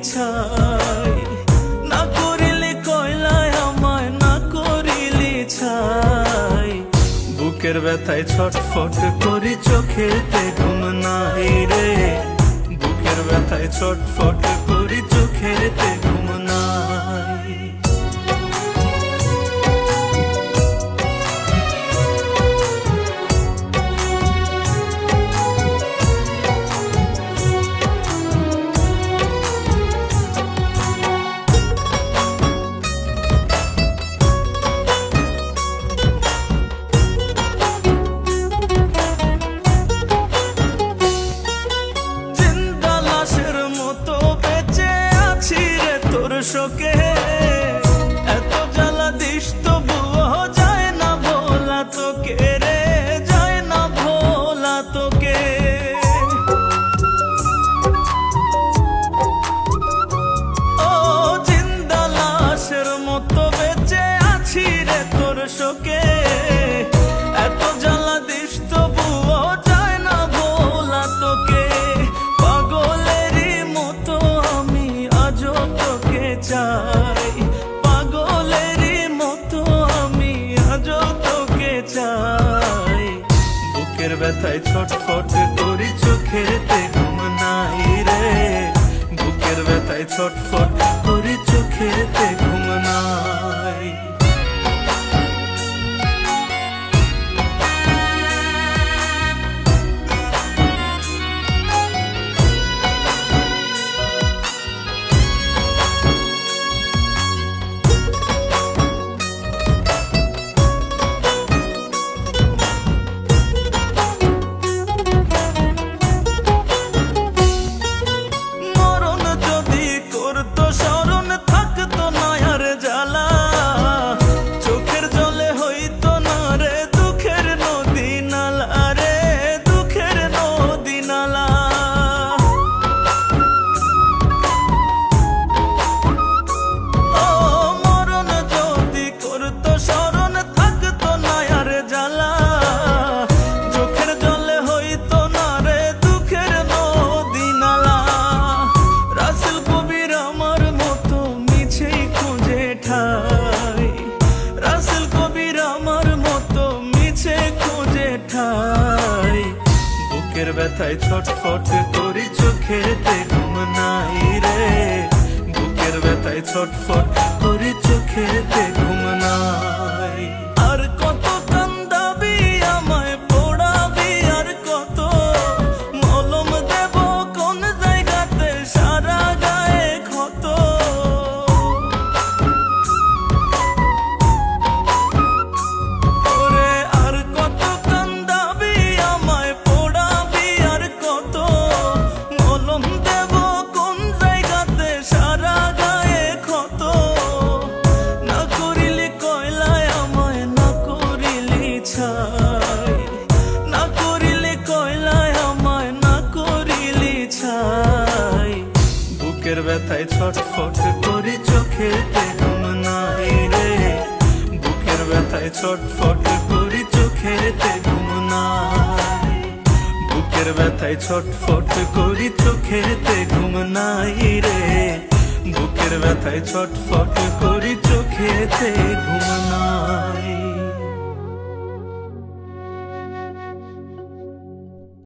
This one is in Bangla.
ছাই, না করিলে কয়লায় আমায় না করিলে ছাই। বুকের ব্যথায় ছটফট করি চোখেতে ঘুম নাই রে, বুকের ব্যথায় ছটফট করি চোখেতে ঘুম নাই। শোকে এত জ্বালা দিস তবুও যায় না ভোলা তোকে রে, যায় না ভোলা তোকে। ও জিন্দা লাশের মতো বেঁচে আছি রে তোর শোকে, এত জ্বালা দিস তবুও যায় না ভোলা তোকে। পাগলেরই মতো আমি আজও তোকে চাই, পাগলেরই মতো আমি আজও তোকে চাই। বুকের ব্যথায় ছটফট করি চোখেতে ঘুম নাই রে, বুকের ব্যথায় ছটফট করি চোখেতে ঘুম নাই। রাসেল কবির আমার মতো মিছে খুঁজে ঠাই, বুকের ব্যথায় ছটফট করি চোখেতে ঘুম নাই রে, বুকের ব্যথায় ছটফট করি চোখেতে ঘুম নাই। আর কত কান্দাবি আমায় পোড়াবি, আর কত মলম দেব কোন জায়গাতে সারা গায়ে ক্ষত। না করিলে কয়লায় আমায় না করিলে ছাই, বুকের ব্যথায় ছটফট করি চোখেতে ঘুম নাই রে, বুকের ব্যথায় ছটফট করি চোখেতে ঘুম নাই। বুকের ব্যথায় ছটফট করি চোখেতে ঘুম নাই রে, বুকের ব্যথায় ছটফট করি